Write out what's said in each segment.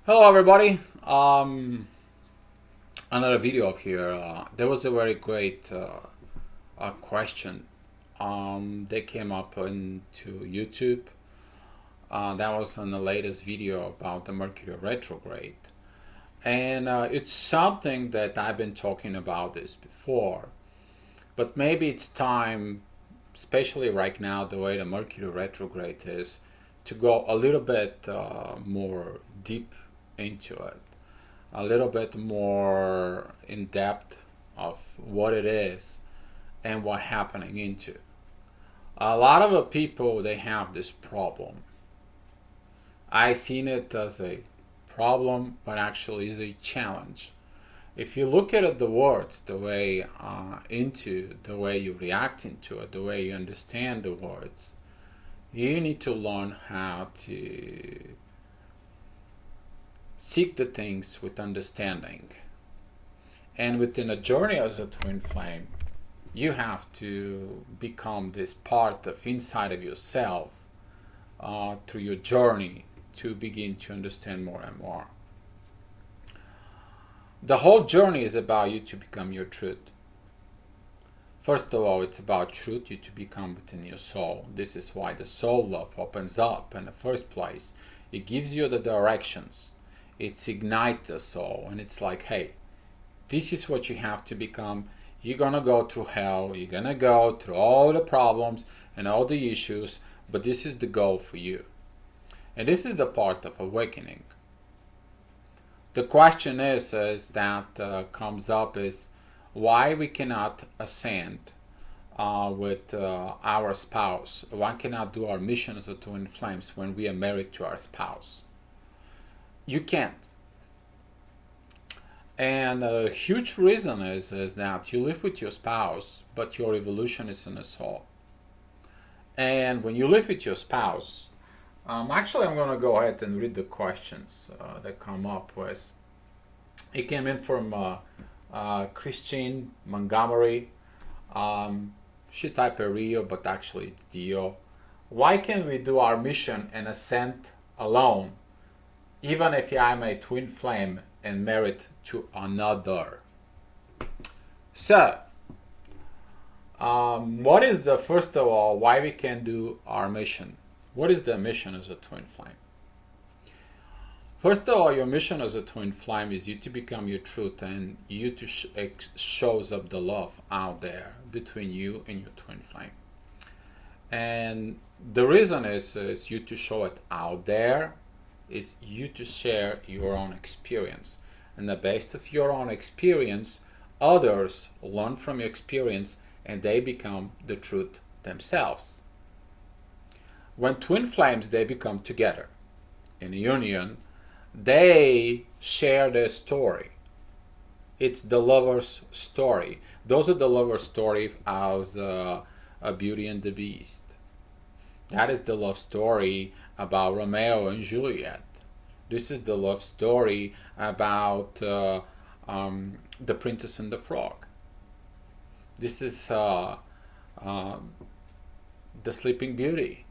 Hello everybody. Another video up here. There was a very great question. They came up into YouTube. That was on the latest video about the Mercury retrograde, and it's something that I've been talking about this before. But maybe it's time, especially right now, the way the Mercury retrograde is, to go a little bit more deep into it, a little bit more in depth of what it is and what happening into. A lot of the people they have this problem. I seen it as a problem, but actually is a challenge. If you look at it, the words, the way into the way you react into it, the way you understand the words, you need to learn how to seek the things with understanding. And within a journey as a twin flame, you have to become this part of inside of yourself through your journey to begin to understand more and more. The whole journey is about you to become your truth. First of all, it's about truth, you to become within your soul. This is why the soul love opens up in the first place. It gives you the directions. It's ignite the soul, and it's like, hey, this is what you have to become. You're gonna go through hell, you're gonna go through all the problems and all the issues, but this is the goal for you. And this is the part of awakening. The question is that comes up is why we cannot ascend with our spouse. Why cannot do our mission as a twin flames when we are married to our spouse? You can't. And a huge reason is that you live with your spouse, but your evolution is in the soul. And when you live with your spouse, actually, I'm going to go ahead and read the questions that come up with. It came in from Christine Montgomery. She typed a Rio, but actually it's Dio. Why can't we do our mission and ascend alone, even if I'm a twin flame and married to another? So, what is the first of all why we can do our mission? What is the mission as a twin flame? First of all, your mission as a twin flame is you to become your truth and you to shows up the love out there between you and your twin flame. And the reason is you to show it out there is you to share your own experience. And the base of your own experience, others learn from your experience and they become the truth themselves. When twin flames, they become together in a union, they share their story. It's the lover's story. Those are the lover's story as a Beauty and the Beast. That is the love story about Romeo and Juliet. This is the love story about the Princess and the Frog. This is the Sleeping Beauty.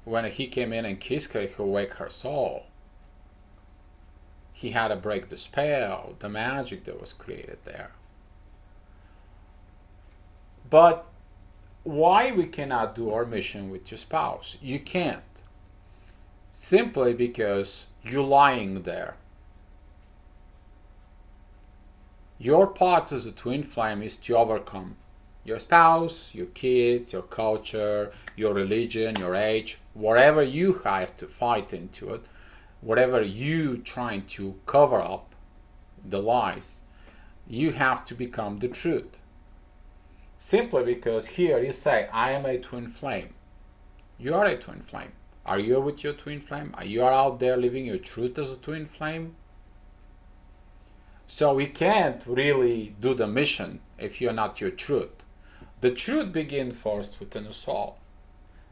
When he came in and kissed her, he awake her soul. He had to break the spell, the magic that was created there. But why we cannot do our mission with your spouse? You can't. Simply because you're lying there. Your part as a twin flame is to overcome your spouse, your kids, your culture, your religion, your age, whatever you have to fight into it, whatever you trying to cover up the lies, you have to become the truth. Simply because here you say, I am a twin flame. You are a twin flame. Are you with your twin flame? Are you out there living your truth as a twin flame? So we can't really do the mission if you're not your truth. The truth begins first within the soul.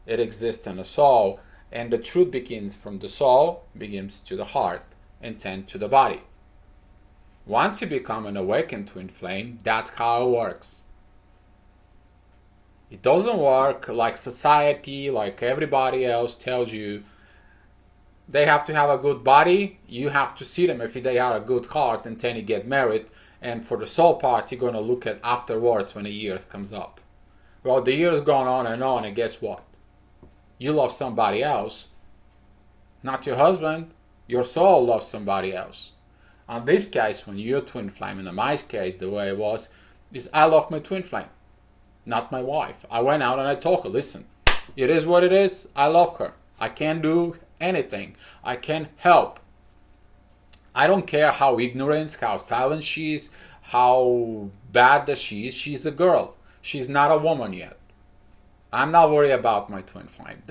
It exists in the soul, and the truth begins from the soul, begins to the heart, and then to the body. Once you become an awakened twin flame, that's how it works. It doesn't work like society, like everybody else tells you. They have to have a good body. You have to see them if they are a good heart, and then you get married. And for the soul part, you're going to look at afterwards when the years comes up. Well, the years gone on, and guess what? You love somebody else, not your husband. Your soul loves somebody else. In this case, when you're twin flame, and in my case, the way it was, is I love my twin flame, not my wife. I went out and I told her, listen, it is what it is. I love her. I can't do anything. I can't help. I don't care how ignorant, how silent she is, how bad that she is. She's a girl. She's not a woman yet. I'm not worried about my twin flame.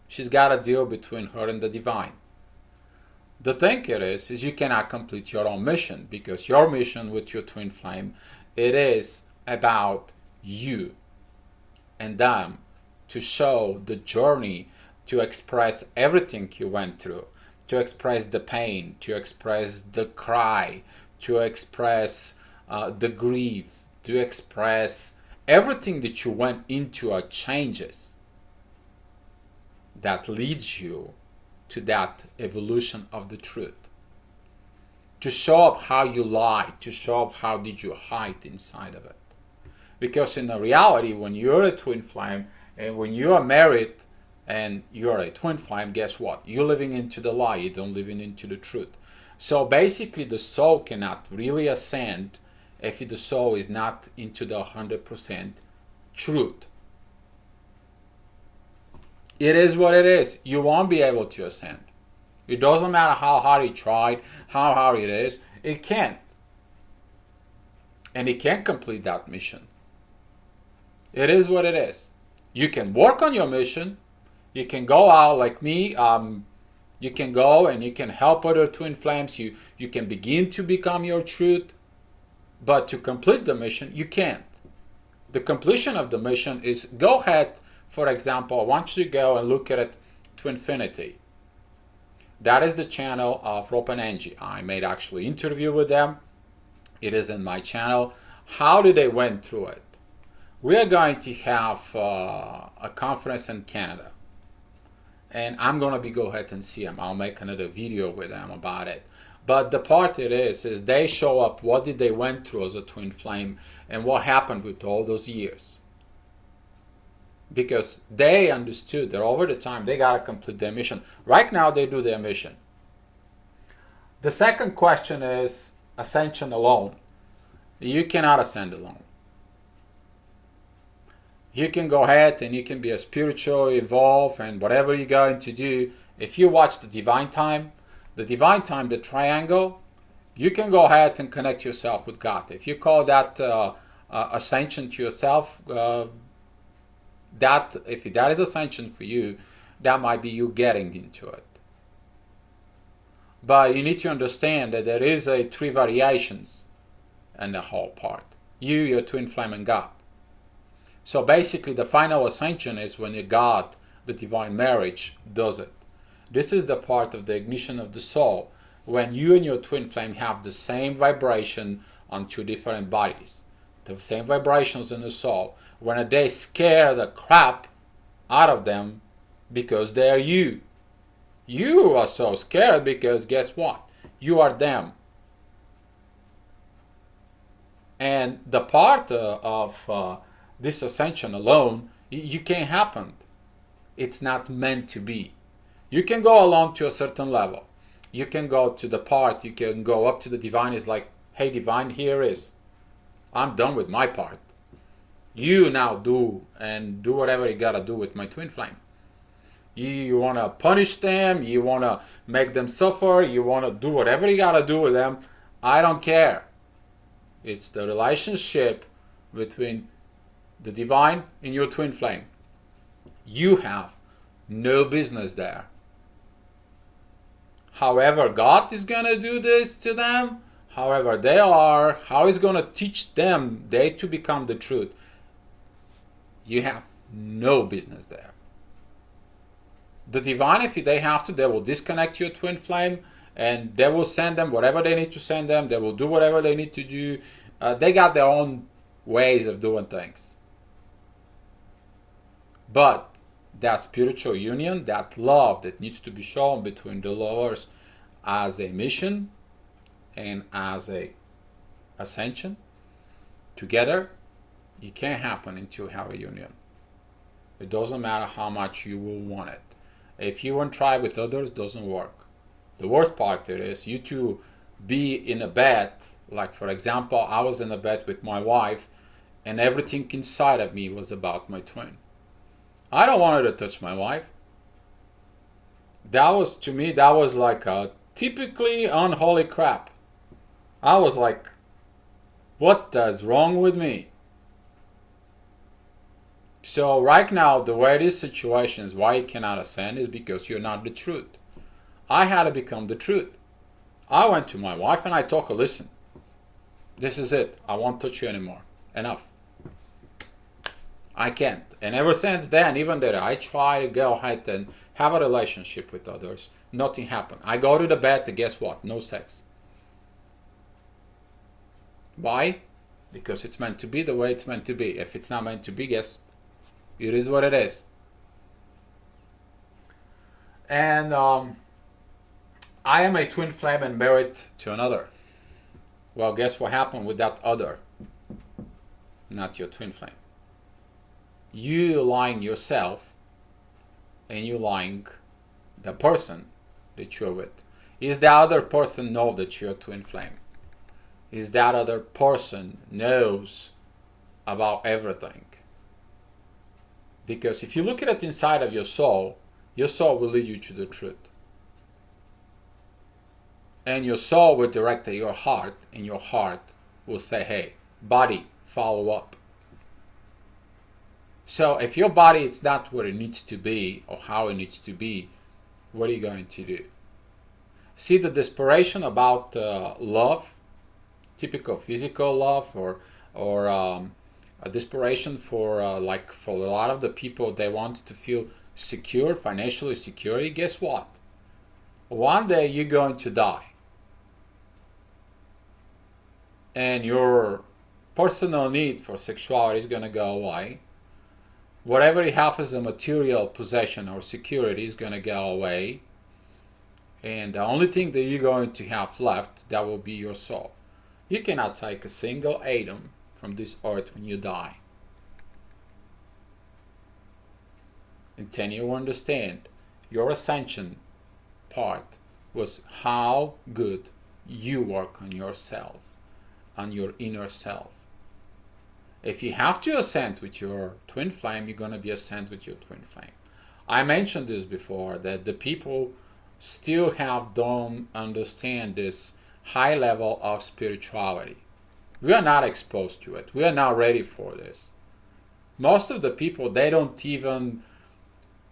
She's got a deal between her and the divine. The thing it is you cannot complete your own mission, because your mission with your twin flame, it is about you and them, to show the journey, to express everything you went through, to express the pain, to express the cry, to express the grief, to express everything that you went into are changes that leads you to that evolution of the truth. To show up how you lied, to show up how did you hide inside of it. Because in the reality, when you're a twin flame and when you are married and you're a twin flame, guess what? You're living into the lie, you don't living into the truth. So basically the soul cannot really ascend if the soul is not into the 100% truth. It is what it is. You won't be able to ascend. It doesn't matter how hard you tried, how hard it is. It can't. And it can't complete that mission. It is what it is. You can work on your mission. You can go out like me. You can go and you can help other twin flames. You can begin to become your truth. But to complete the mission, you can't. The completion of the mission is, go ahead, for example, I want you to go and look at it to infinity. That is the channel of Rope and Angie. I made actually interview with them. It is in my channel. How did they went through it? We are going to have a conference in Canada. And I'm going to go ahead and see them. I'll make another video with them about it. But the part it is they show up, what did they went through as a twin flame and what happened with all those years. Because they understood that over the time they got to complete their mission. Right now they do their mission. The second question is ascension alone. You cannot ascend alone. You can go ahead and you can be a spiritual, evolve, and whatever you're going to do. If you watch the divine time, the triangle, you can go ahead and connect yourself with God. If you call that ascension to yourself, if that is ascension for you, that might be you getting into it. But you need to understand that there is three variations in the whole part. You, your twin flame, and God. So basically the final ascension is when God, the divine marriage, does it. This is the part of the ignition of the soul, when you and your twin flame have the same vibration on two different bodies. The same vibrations in the soul. When they scare the crap out of them because they are you. You are so scared because guess what? You are them. And the part of this ascension alone, you can't happen. It's not meant to be. You can go along to a certain level. You can go to the part, you can go up to the divine. Is like, hey divine, here is. I'm done with my part. You now do whatever you gotta do with my twin flame. You wanna punish them, you wanna make them suffer, you wanna do whatever you gotta do with them. I don't care. It's the relationship between the divine and your twin flame. You have no business there. However God is going to do this to them, however they are, how he's going to teach them they to become the truth, you have no business there. The divine, if they have to, they will disconnect your twin flame and they will send them whatever they need to send them. They will do whatever they need to do. They got their own ways of doing things. But that spiritual union, that love that needs to be shown between the lovers as a mission and as a ascension together, it can't happen until you have a union. It doesn't matter how much you will want it. If you won't try with others, it doesn't work. The worst part is you to be in a bed, like for example, I was in a bed with my wife and everything inside of me was about my twin. I don't want her to touch my wife. That was, to me, that was like a typically unholy crap. I was like, what is wrong with me? So right now, the way this situation is, why you cannot ascend is because you're not the truth. I had to become the truth. I went to my wife and I told her, listen, this is it. I won't touch you anymore. Enough. I can't. And ever since then, even there, I try to go ahead and have a relationship with others. Nothing happened. I go to the bed to guess what? No sex. Why? Because it's meant to be the way it's meant to be. If it's not meant to be, guess it is what it is. And I am a twin flame and married to another. Well, guess what happened with that other? Not your twin flame. You lying yourself and you lying the person that you're with. Is that other person know that you're a twin flame? Is that other person knows about everything? Because if you look at it inside of your soul will lead you to the truth. And your soul will direct at your heart, and your heart will say, hey, body, follow up. So if your body is not where it needs to be or how it needs to be, what are you going to do? See, the desperation about love, typical physical love, or a desperation for like for a lot of the people, they want to feel secure, financially secure. Guess what? One day you're going to die. And your personal need for sexuality is going to go away. Whatever you have as a material possession or security is going to go away. And the only thing that you're going to have left, that will be your soul. You cannot take a single atom from this earth when you die. And then you understand your ascension part was how good you work on yourself, on your inner self. If you have to ascend with your twin flame, you're going to be ascend with your twin flame. I mentioned this before, that the people still don't understand this high level of spirituality. We are not exposed to it. We are not ready for this. Most of the people, they don't even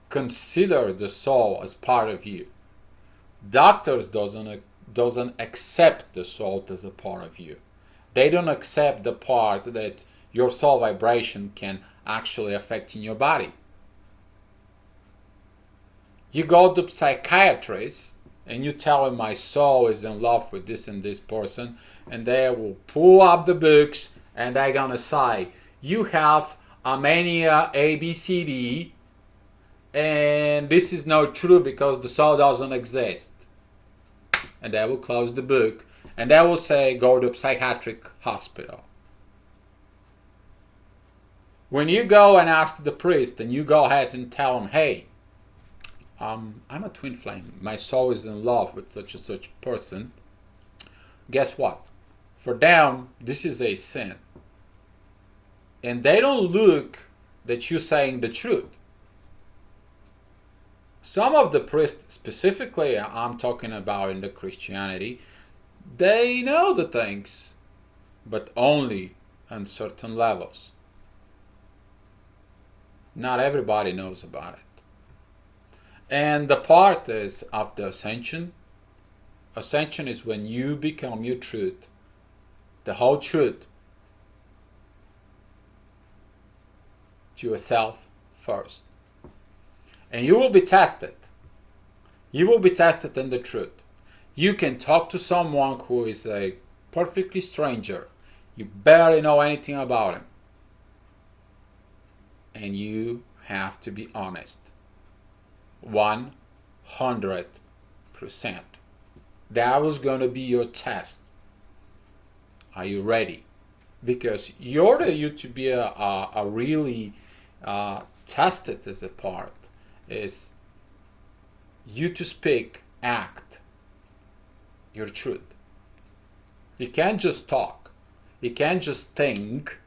consider the soul as part of you. Doctors doesn't accept the soul as a part of you. They don't accept the part that your soul vibration can actually affect in your body. You go to psychiatrists and you tell them my soul is in love with this and this person, and they will pull up the books and they're gonna say, you have a mania ABCD, and this is not true because the soul doesn't exist. And they will close the book and they will say, go to a psychiatric hospital. When you go and ask the priest and you go ahead and tell him, hey, I'm a twin flame, my soul is in love with such and such person, guess what? For them, this is a sin. And they don't look that you're saying the truth. Some of the priests, specifically I'm talking about in the Christianity, they know the things, but only on certain levels. Not everybody knows about it. And the part is of the ascension. Ascension is when you become your truth, the whole truth, to yourself first. And you will be tested. You will be tested in the truth. You can talk to someone who is a perfectly stranger. You barely know anything about him. And you have to be honest. 100%. That was going to be your test. Are you ready? Because you're the you to be a really tested as a part is you to speak, act your truth. You can't just talk. You can't just think.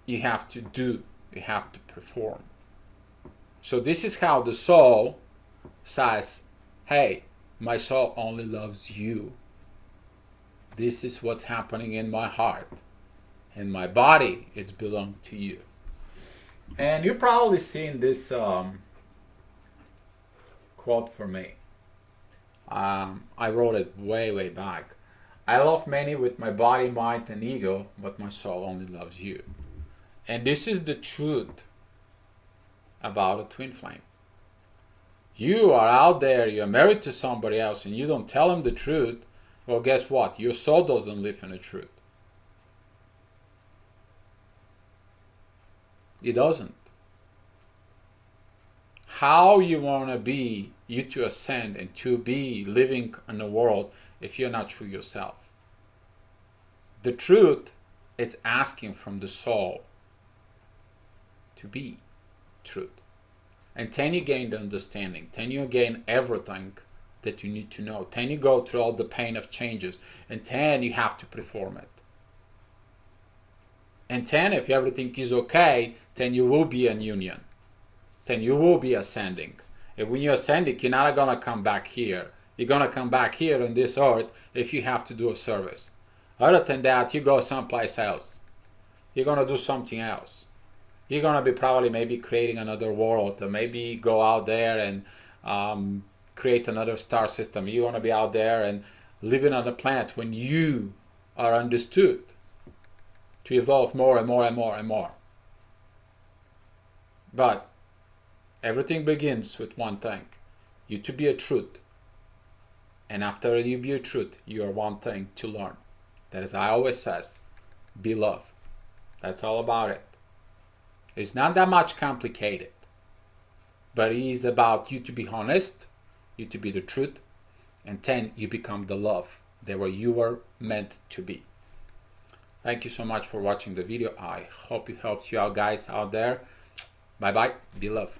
You have to do. You have to perform. So this is how the soul says, hey, my soul only loves you. This is what's happening in my heart. In my body, it's belong to you. And you've probably seen this quote for me. I wrote it way back. I love many with my body, mind, and ego, but my soul only loves you. And this is the truth about a twin flame. You are out there, you're married to somebody else, and you don't tell them the truth. Well, guess what? Your soul doesn't live in the truth. It doesn't. How you want to be, you to ascend and to be living in the world if you're not true yourself? The truth is asking from the soul to be truth. And then you gain the understanding. Then you gain everything that you need to know. Then you go through all the pain of changes. And then you have to perform it. And then if everything is okay, then you will be in union. Then you will be ascending. And when you're ascending, you're not going to come back here. You're going to come back here on this earth if you have to do a service. Other than that, you go someplace else. You're going to do something else. You're going to be probably maybe creating another world, or maybe go out there and create another star system. You want to be out there and living on the planet when you are understood to evolve more and more and more and more. But everything begins with one thing. You to be a truth. And after you be a truth, you are one thing to learn. That is, I always says, be love. That's all about it. It's not that much complicated. But it is about you to be honest, you to be the truth, and then you become the love that were you were meant to be. Thank you so much for watching the video. I hope it helps you out, guys out there. Bye bye. Be love.